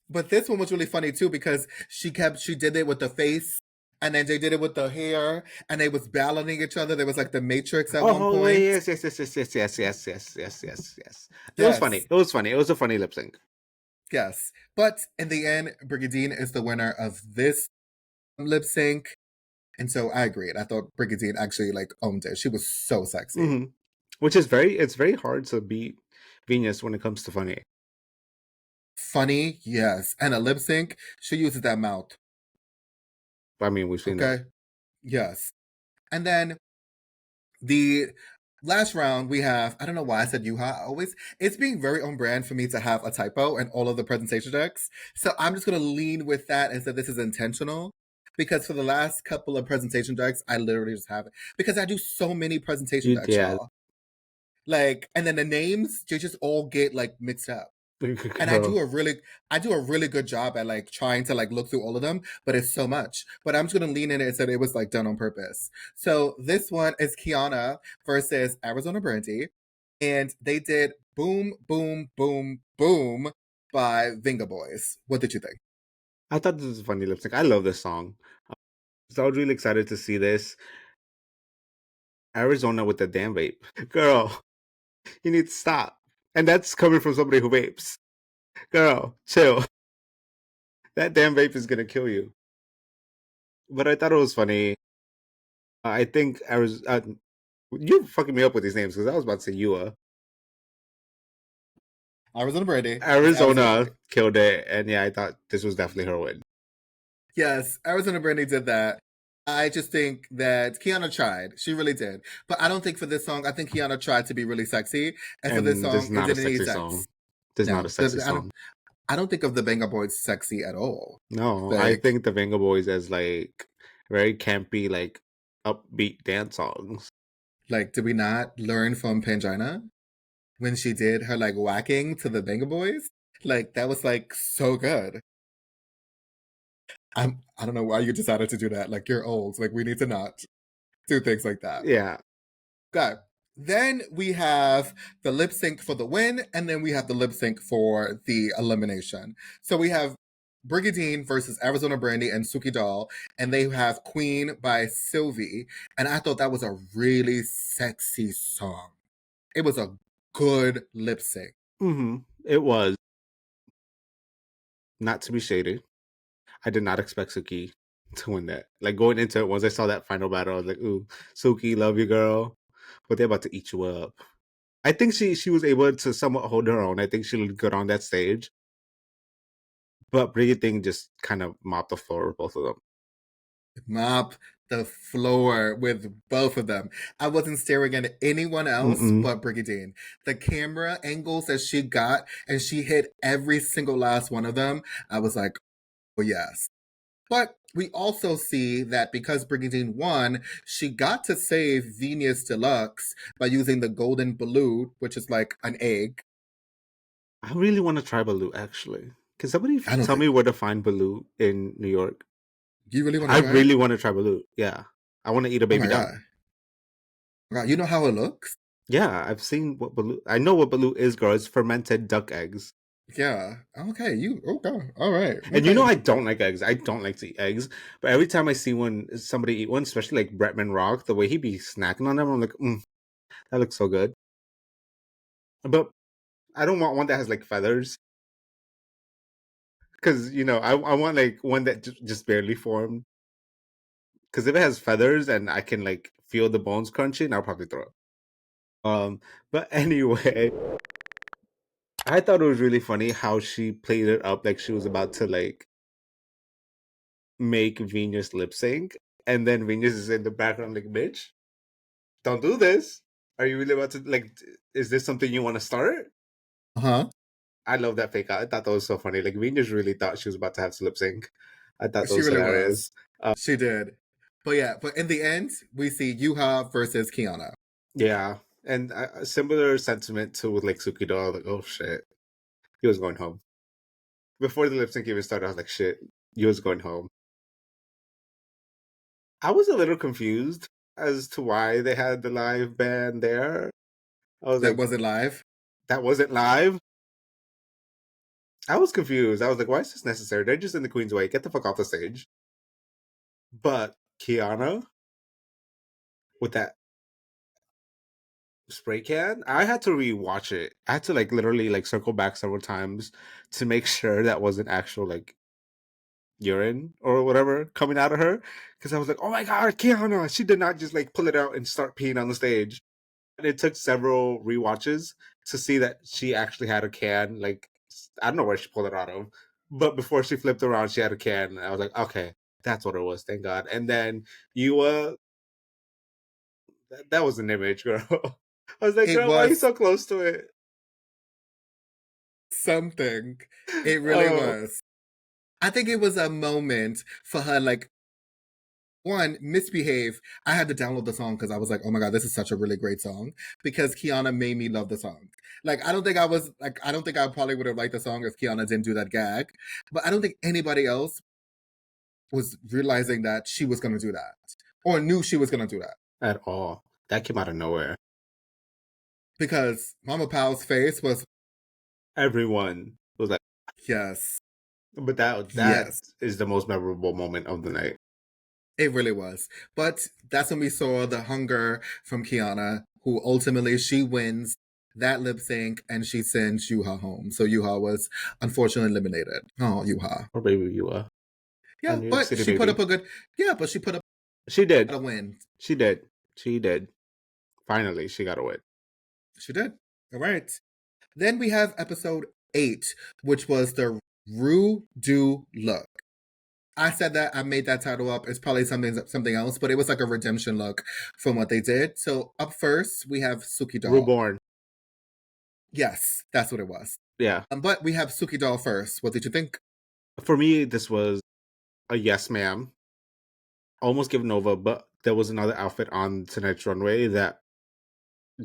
But this one was really funny too because she did it with the face, and then they did it with the hair, and they was balancing each other. There was like the Matrix at one point. Oh, yes. It was funny. It was funny. It was a funny lip sync. Yes. But in the end, Brigadine is the winner of this lip sync. And so I agreed. I thought Brigadine actually like owned it. She was so sexy. Mm-hmm. Which is it's very hard to beat Viñas when it comes to funny. Funny, yes. And a lip sync, she uses that mouth. I mean, we've seen that. Yes. And then the last round we have, I don't know why I said Yuha. It's being very on brand for me to have a typo in all of the presentation decks. So I'm just going to lean with that and say this is intentional. Because for the last couple of presentation decks, I literally just have it. Because I do so many presentation decks, y'all. Like, and then the names, they just all get like mixed up. And I do a really good job at like trying to like look through all of them, but it's so much. But I'm just gonna lean in it and say it was like done on purpose. So this one is Kiana versus Arizona Brandy, and they did Boom Boom Boom Boom by Venga Boys. What did you think? I thought this was a funny lip sync. I love this song. So I was really excited to see this. Arizona with the damn vape. Girl, you need to stop. And that's coming from somebody who vapes. Girl, chill. That damn vape is gonna kill you. But I thought it was funny. I think you're fucking me up with these names because I was about to say Yua. Arizona Brandy. Arizona killed it, and yeah, I thought this was definitely her win. Yes, Arizona Brandy did that. I just think that Kiana tried. She really did. But I don't think for this song, I think Kiana tried to be really sexy. And for this song, it didn't need sex. This is not a sexy song. I don't think of the Venga Boys sexy at all. No, like, I think the Venga Boys as like very campy, like upbeat dance songs. Like, did we not learn from Pangina when she did her like whacking to the Venga Boys? Like, that was like so good. I don't know why you decided to do that. Like, you're old. Like, we need to not do things like that. Yeah. Okay. Then we have the lip sync for the win, and then we have the lip sync for the elimination. So we have Brigadine versus Arizona Brandy and Suki Doll, and they have Queen by Sylvie. And I thought that was a really sexy song. It was a good lip sync. Mm-hmm. It was. Not to be shady, I did not expect Suki to win that. Like, going into it, once I saw that final battle, I was like, ooh, Suki, love you, girl. But they're about to eat you up. I think she was able to somewhat hold her own. I think she looked good on that stage. But Brigitte just kind of mopped the floor with both of them. Mop the floor with both of them. I wasn't staring at anyone else but Brigitte. The camera angles that she got, and she hit every single last one of them. I was like, oh yes. But we also see that because Brigitte won, she got to save Viñas Deluxe by using the golden balut, which is like an egg. I really want to try balut, actually. Can somebody I don't tell think me where to find balut in New York? you really want I to try it. really want to try balut. Yeah. I want to eat a Oh baby my duck. god! Wow, you know how it looks? Yeah, I've seen what balut. I know what balut is, girl. It's fermented duck eggs. Yeah. Okay. You okay? All right. And you know, Okay. I don't like eggs. I don't like to eat eggs. But every time I see somebody eat one, especially like Bretman Rock, the way he be snacking on them, I'm like, that looks so good. But I don't want one that has like feathers. Because, you know, I want like one that just barely formed. Because if it has feathers and I can like feel the bones crunching, I'll probably throw up. But anyway, I thought it was really funny how she played it up like she was about to like make Venus lip sync, and then Venus is in the background like, bitch, don't do this. Are you really about to like? Is this something you want to start? Huh? I love that fake out. I thought that was so funny. Like Venus really thought she was about to have to lip sync. I thought that She was really was. hilarious. She did. But yeah, but in the end, we see Yuha versus Kiana. Yeah, and a similar sentiment to with like Sukido. Like, oh shit, he was going home before the lip sync even started. I was like, shit, he was going home. I was a little confused as to why they had the live band there. I was That like, wasn't live. that wasn't live. I was confused. I was like, why is this necessary? They're just in the Queen's way. Get the fuck off the stage. But Kiana, with that spray can, I had to rewatch it. I had to like literally like circle back several times to make sure that wasn't actual like urine or whatever coming out of her. Because I was like, oh my god, Kiana, she did not just like pull it out and start peeing on the stage. And it took several rewatches to see that she actually had a can. Like, I don't know where she pulled it out of, but before she flipped around, she had a can. And I was like, okay, that's what it was. Thank God. And then you, that was an image, girl. I was like, It girl, why are you was so close to it? something. It really Oh, was. I think it was a moment for her, like, one, misbehave. I had to download the song because I was like, oh my God, this is such a really great song. Because Kiana made me love the song. Like, I don't think I probably would have liked the song if Kiana didn't do that gag. But I don't think anybody else was realizing that she was going to do that or knew she was going to do that. at all. That came out of nowhere. Because Mama Powell's face was, Everyone was like, yes, but that yes. is the most memorable moment of the night. It really was. But that's when we saw the hunger from Kiana, who ultimately she wins that lip sync and she sends Yuha home. So Yuha was unfortunately eliminated. Oh, Yuha. Or baby, you a Yeah, New York but City she put beauty. up a good, yeah, but she put up She did. a win. She did. She did. Finally, she got a win. She did. All right. Then we have episode 8, which was the Rue Do Look. I said that I made that title up. It's probably something else, but it was like a redemption look from what they did. So up first we have Suki Doll. Reborn. Yes, that's what it was. Yeah. But we have Suki Doll first. What did you think? For me, this was a yes, ma'am. Almost given over, but there was another outfit on tonight's runway that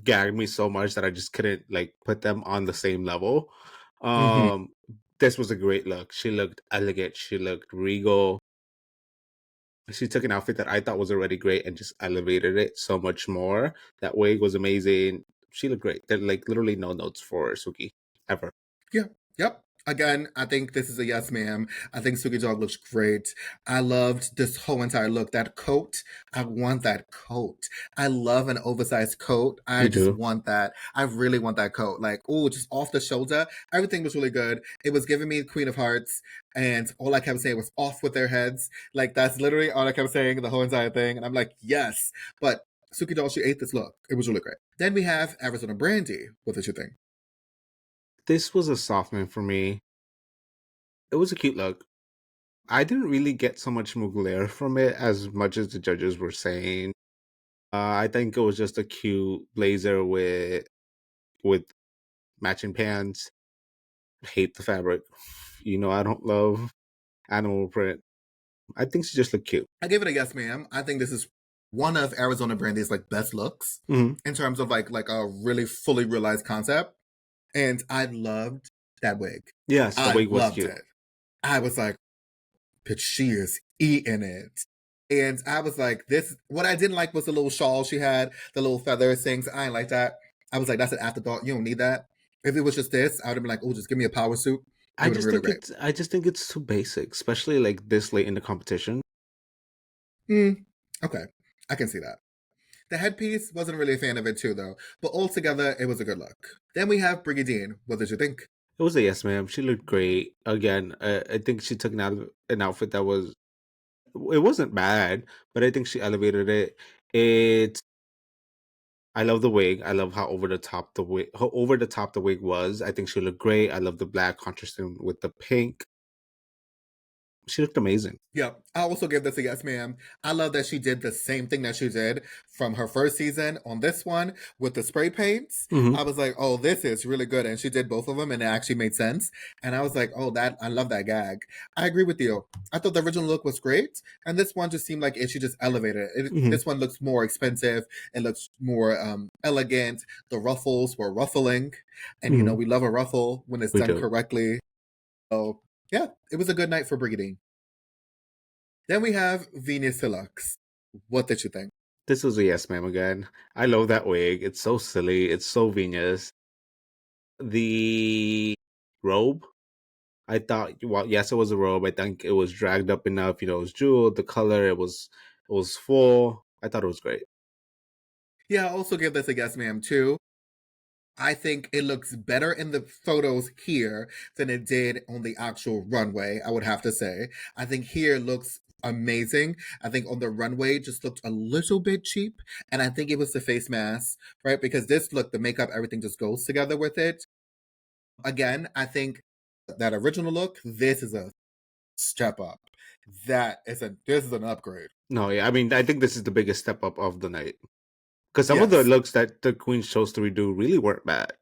gagged me so much that I just couldn't like put them on the same level. Mm-hmm. This was a great look. She looked elegant. She looked regal. She took an outfit that I thought was already great and just elevated it so much more. That wig was amazing. She looked great. There like literally no notes for Suki ever. Yeah. Yep. Again, I think this is a yes, ma'am. I think Suki Dog looks great. I loved this whole entire look. That coat, I want that coat. I love an oversized coat. I You just do. want that. I really want that coat. Like, oh, just off the shoulder. Everything was really good. It was giving me Queen of Hearts, and all I kept saying was off with their heads. Like, that's literally all I kept saying the whole entire thing. And I'm like, yes. But Suki Doll, she ate this look. It was really great. Then we have Arizona Brandy. What did you think? This was a soft man for me. It was a cute look. I didn't really get so much Mugler from it as much as the judges were saying. I think it was just a cute blazer with matching pants. Hate the fabric. I don't love animal print. I think she just looked cute. I give it a yes, ma'am. I think this is one of Arizona Brandy's like best looks Mhm. in terms of like a really fully realized concept. And I loved that wig. Yes, the I wig was loved cute. it. I was like, but she is eating it. And I was like, this, what I didn't like was the little shawl she had, the little feathers things. I ain't like that. I was like, that's an afterthought. You don't need that. If it was just this, I would have been like, oh, just give me a power suit. It would have really great. I just think it's too basic, especially like this late in the competition. Okay, I can see that. The headpiece, wasn't really a fan of it too, though. But altogether, it was a good look. Then we have Brigadine. What did you think? It was a yes, ma'am. She looked great. Again, I think she took an outfit that was, it wasn't bad, but I think she elevated it. I love the wig. I love how over the top the wig was. I think she looked great. I love the black contrasting with the pink. She looked amazing. Yeah, I also give this a yes, ma'am. I love that she did the same thing that she did from her first season on this one with the spray paints. Mhm. I was like, oh, this is really good. And she did both of them and it actually made sense. And I was like, oh, I love that gag. I agree with you. I thought the original look was great. And this one just seemed like she just elevated it. Mhm. This one looks more expensive. It looks more elegant. The ruffles were ruffling. And, Mhm. we love a ruffle when it's We done do. correctly. So, yeah, it was a good night for Brigadine. Then we have Viñas Deluxe. What did you think? This was a yes, ma'am again. I love that wig. It's so silly. It's so Venus. The robe, I thought, well, yes, it was a robe. I think it was dragged up enough. It was jeweled. The color, it was full. I thought it was great. Yeah, I also give this a yes, ma'am, too. I think it looks better in the photos here than it did on the actual runway, I would have to say. I think here looks amazing. I think on the runway it just looked a little bit cheap. And I think it was the face mask, right? Because this look, the makeup, everything just goes together with it. Again, I think that original look, this is a step up. This is an upgrade. No, yeah, I mean, I think this is the biggest step up of the night. Because some of the Yes. looks that the queen chose to redo really weren't bad.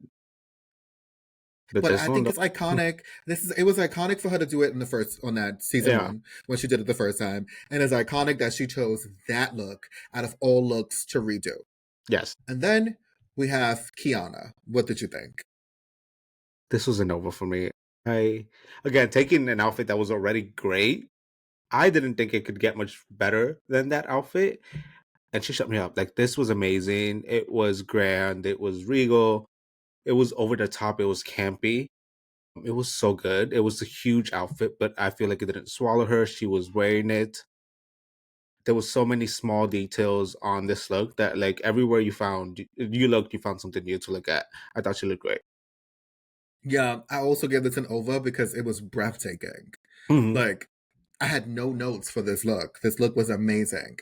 But I think it's iconic. It was iconic for her to do it on that season one when she did it the first time. And it's iconic that she chose that look out of all looks to redo. Yes. And then we have Kiana. What did you think? This was a Nova for me. Again, taking an outfit that was already great, I didn't think it could get much better than that outfit. And she shut me up. Like, this was amazing. It was grand. It was regal. It was over the top. It was campy. It was so good. It was a huge outfit, but I feel like it didn't swallow her. She was wearing it. There was so many small details on this look that, like, everywhere you found something new to look at. I thought she looked great. Yeah, I also give this an over because it was breathtaking. Mhm. Like, I had no notes for this look. This look was amazing.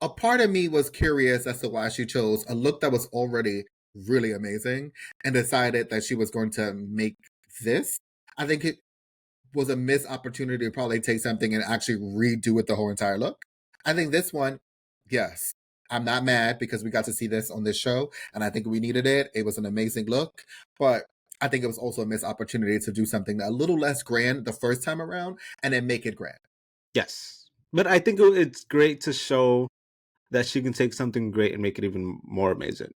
A part of me was curious as to why she chose a look that was already really amazing and decided that she was going to make this. I think it was a missed opportunity to probably take something and actually redo it the whole entire look. I think this one, yes, I'm not mad because we got to see this on this show and I think we needed it. It was an amazing look, but I think it was also a missed opportunity to do something a little less grand the first time around and then make it grand. Yes. But I think it's great to show that she can take something great and make it even more amazing.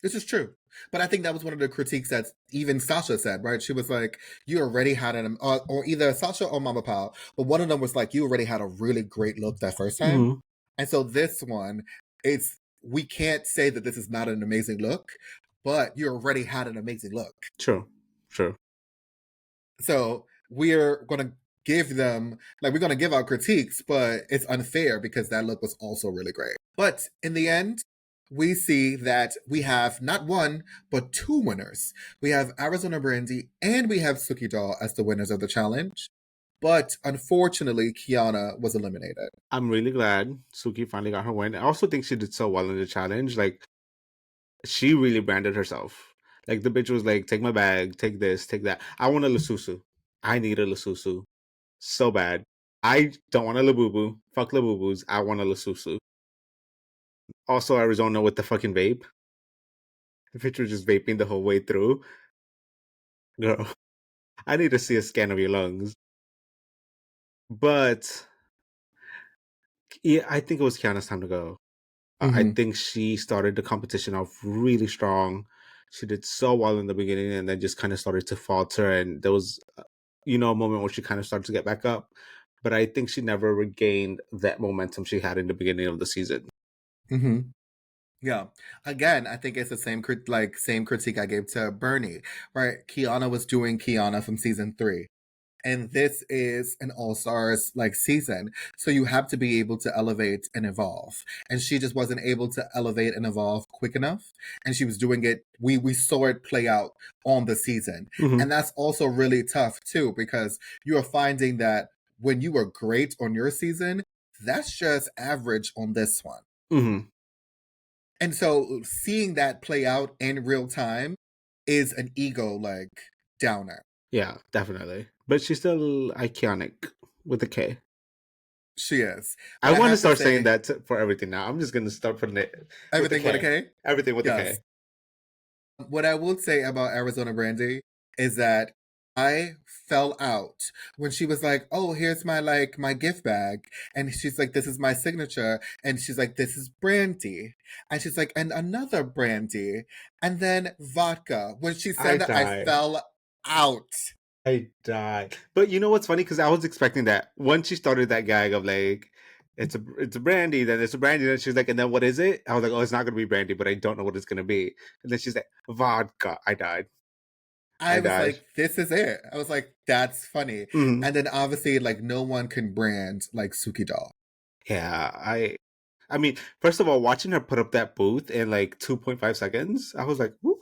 This is true. But I think that was one of the critiques that even Sasha said, right? She was like, you already had or either Sasha or Mama Pao, but one of them was like, you already had a really great look that first time. Mhm. And so this one, we can't say that this is not an amazing look, but you already had an amazing look. True. So we're going to give them, we're going to give our critiques, but it's unfair because that look was also really great. But in the end, we see that we have not one, but two winners. We have Arizona Brandy and we have Suki Doll as the winners of the challenge. But unfortunately, Kiana was eliminated. I'm really glad Suki finally got her win. I also think she did so well in the challenge. Like, she really branded herself. Like, the bitch was like, take my bag, take this, take that. I want a Lasusu. I need a Lasusu so bad. I don't want a Labubu. Fuck Labubus. I want a Lasusu. Also, Arizona with the fucking vape. The bitch was just vaping the whole way through. Girl, I need to see a scan of your lungs. But yeah, I think it was Kiana's time to go. I think she started the competition off really strong. She did so well in the beginning and then just kind of started to falter. And there was, a moment where she kind of started to get back up. But I think she never regained that momentum she had in the beginning of the season. Mm-hmm. Yeah. Again, I think it's the same critique I gave to Bernie, right? Kiana was doing Kiana from season 3. And this is an all-stars season. So you have to be able to elevate and evolve. And she just wasn't able to elevate and evolve quick enough. And she was doing it, we saw it play out on the season. And that's also really tough too, because you are finding that when you were great on your season, that's just average on this one. And so seeing that play out in real time is an ego downer. Yeah, definitely. But she's still iconic with a K. She is. I want to start saying that for everything now. I'm just going to start putting it everything with a K. Everything with a K. What I will say about Arizona Brandy is that I fell out when she was like, "Oh, here's my gift bag," and she's like, "This is my signature," and she's like, "This is brandy," and she's like, "And another brandy," and then vodka. When she said that, I fell out. I died. But you know what's funny? Because I was expecting that once she started that gag of it's a brandy, then it's a brandy, then she's like, and then what is it? I was like, oh, it's not gonna be brandy, but I don't know what it's gonna be. And then she's like, vodka. I died. I was like, this is it. I was like, that's funny. And then obviously, no one can brand like Suki doll. Yeah, I mean, first of all, watching her put up that booth in 2.5 seconds, I was like, whoo.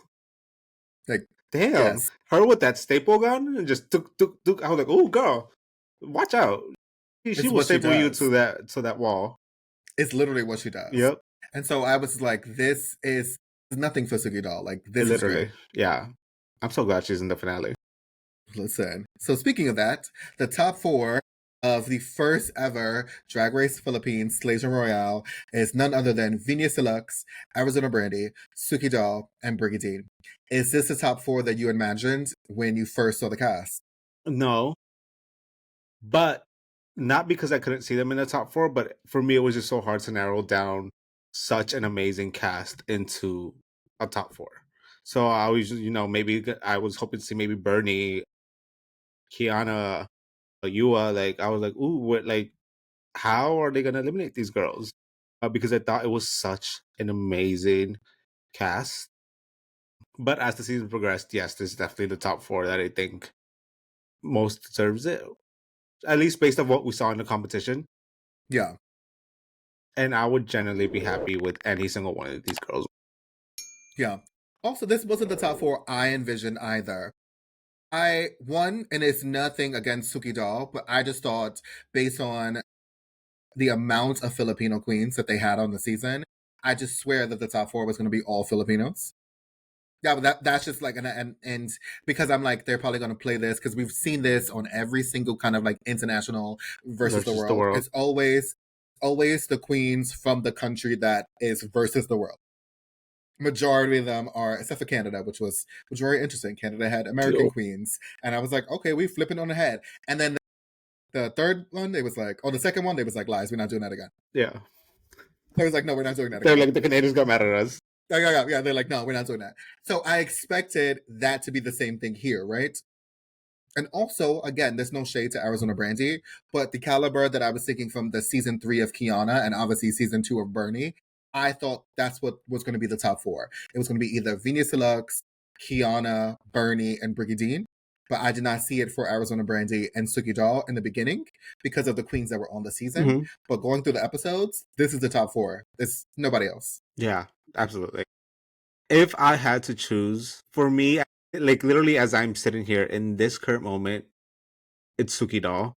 Damn, yes. Her with that staple gun and just tuk. I was like, oh, girl, watch out. She will staple you to that wall. It's literally what she does. Yep. And so I was like, this is nothing for Suki doll. This literally. Is great. Yeah. I'm so glad she's in the finale. Listen. So speaking of that, the top 4 of the first ever Drag Race Philippines Slaysian Royale is none other than Viñas Deluxe, Arizona Brandy, Suki doll, and Brigadine. Is this the top 4 that you imagined when you first saw the cast? No. But not because I couldn't see them in the top 4, but for me, it was just so hard to narrow down such an amazing cast into a top 4. So I was, maybe I was hoping to see maybe Bernie, Kiana, Yua. I was like, ooh, what, how are they going to eliminate these girls? Because I thought it was such an amazing cast. But as the season progressed, yes, this is definitely the top 4 that I think most deserves it. At least based on what we saw in the competition. Yeah. And I would generally be happy with any single one of these girls. Yeah. Also, this wasn't the top 4 I envisioned either. And it's nothing against Suki doll, but I just thought based on the amount of Filipino queens that they had on the season, I just swear that the top 4 was going to be all Filipinos. Yeah, but that's just and because I'm like, they're probably going to play this because we've seen this on every single kind of international versus the world. It's always the queens from the country that is versus the world. Majority of them are, except for Canada, which was very interesting. Canada had American queens, and I was like, okay, we flipping on the head. And then the third one, they was like, the second one, they was like, lies, we're not doing that again. Yeah. They was like, no, we're not doing that again. They're like, the Canadians got mad at us. Yeah, they're like, no, we're not doing that. So I expected that to be the same thing here, right? And also, again, there's no shade to Arizona Brandy, but the caliber that I was thinking from the season 3 of Kiana and obviously season 2 of Bernie, I thought that's what was going to be the top 4. It was going to be either Viñas Deluxe, Kiana, Bernie, and Brigadine. But I did not see it for Arizona Brandy and Suki doll in the beginning because of the queens that were on the season. But going through the episodes, this is the top 4. It's nobody else. Yeah, absolutely. If I had to choose, for me, literally as I'm sitting here in this current moment, it's Suki doll.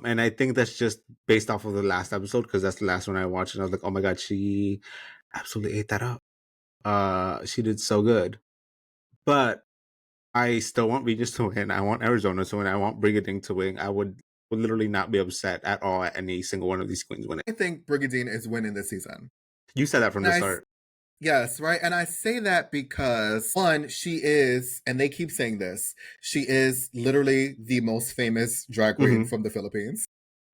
And I think that's just based off of the last episode, because that's the last one I watched, and I was like, oh my god, she absolutely ate that up. She did so good. But I still want Venus to win. I want Arizona to win. I want Brigading to win. I would literally not be upset at all at any single one of these queens winning. I think Brigadine is winning this season. You said that from the start. Yes, right. And I say that because, one, she is, and they keep saying this, she is literally the most famous drag queen from the Philippines.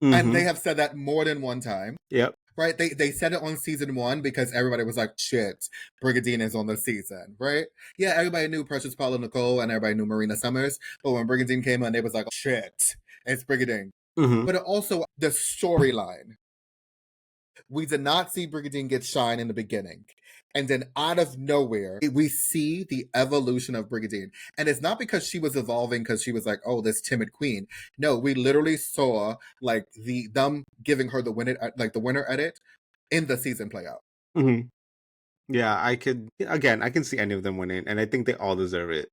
And they have said that more than one time. Yep. Right? They said it on season 1 because everybody was like, shit, Brigadine is on the season, right? Yeah, everybody knew Precious Paula Nicole and everybody knew Marina Summers. But when Brigadine came on, they was like, oh, shit, it's Brigadine. But also the storyline. We did not see Brigadine get shine in the beginning. And then out of nowhere, we see the evolution of Brigadine. And it's not because she was evolving because she was like, oh, this timid queen. No, we literally saw like them giving her the winner edit in the season play out. Yeah, I can see any of them winning, and I think they all deserve it.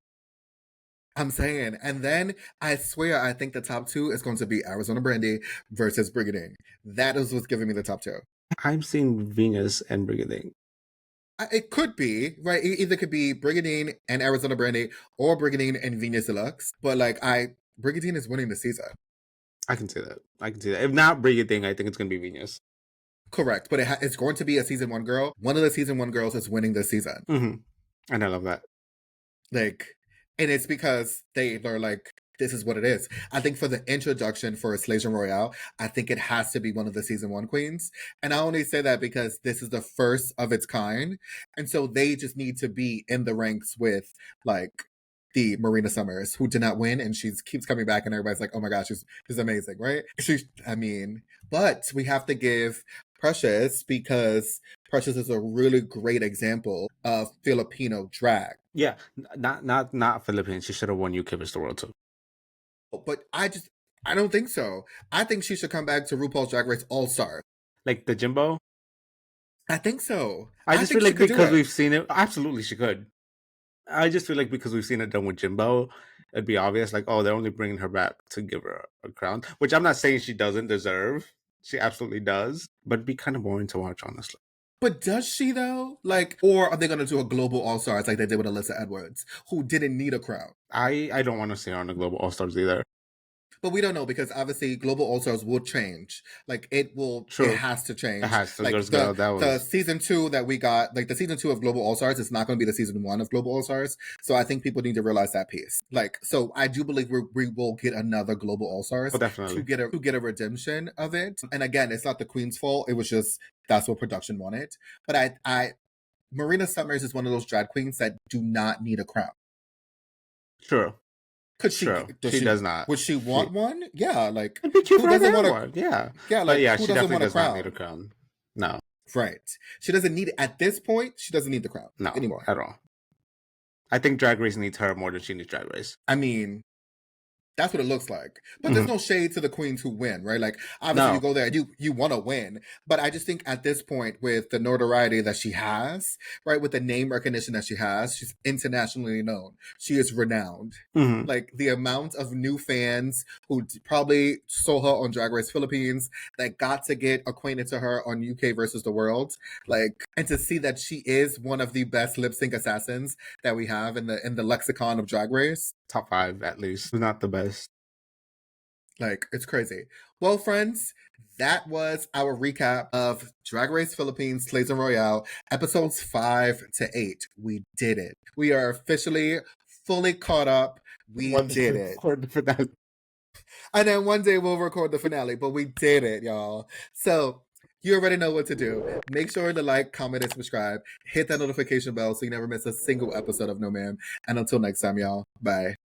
I'm saying. And then I swear, I think the top 2 is going to be Arizona Brandy versus Brigadine. That is what's giving me the top 2. I'm seeing Venus and Brigadine. It could be, right? It either could be Brigadine and Arizona Brandy or Brigadine and Viñas Deluxe. But Brigadine is winning the season. I can see that. If not Brigadine, I think it's going to be Venus. Correct. But it's going to be a season 1 girl. One of the season 1 girls is winning this season. And I love that. And it's because they're like, this is what it is. I think for the introduction for a Slaysian Royale, I think it has to be one of the season 1 queens. And I only say that because this is the first of its kind. And so they just need to be in the ranks with the Marina Summers, who did not win, and she keeps coming back, and everybody's like, oh my gosh, she's amazing, right? But we have to give Precious, because Precious is a really great example of Filipino drag. Yeah, not Philippines. She should have won UK Mr. World too. But I don't think so. I think she should come back to RuPaul's Drag Race All-Star. Like the Jimbo? I think so. I just feel like because we've seen it, absolutely she could. I just feel like because we've seen it done with Jimbo, it'd be obvious, like, oh, they're only bringing her back to give her a crown, which I'm not saying she doesn't deserve. She absolutely does, but it'd be kind of boring to watch, honestly. But does she, though? Or are they going to do a global All-Stars like they did with Alyssa Edwards, who didn't need a crown? I don't want to see her on the global All-Stars either. But we don't know, because obviously global All-Stars will change. It will. True. It has to change. It has to. The season 2 that we got, the season 2 of Global All-Stars is not going to be the season 1 of Global All-Stars. So I think people need to realize that piece. So I do believe we will get another Global All-Stars definitely to get a redemption of it. And again, it's not the queen's fault. It was just that's what production wanted. But Marina Summers is one of those drag queens that do not need a crown. Sure. Could she? True. She does not. Would she want one? Yeah, it'd be cute who for doesn't want one? Yeah, yeah, she definitely does not need a crown. No, right. She doesn't need it at this point. She doesn't need the crown anymore at all. I think Drag Race needs her more than she needs Drag Race. I mean, that's what it looks like. But there's no shade to the queens who win, right? Obviously you go there, you want to win. But I just think at this point, with the notoriety that she has, right, with the name recognition that she has, she's internationally known. She is renowned. The amount of new fans who probably saw her on Drag Race Philippines, that got to get acquainted to her on UK versus the World, and to see that she is one of the best lip sync assassins that we have in the lexicon of Drag Race. Top 5 at least, not the best. It's crazy. Well, friends, that was our recap of Drag Race Philippines Slaysian Royale, episodes 5 to 8. We did it. We are officially fully caught up. We did it. And then one day we'll record the finale, but we did it, y'all. So you already know what to do. Make sure to like, comment, and subscribe. Hit that notification bell so you never miss a single episode of No Ma'am. And until next time, y'all. Bye.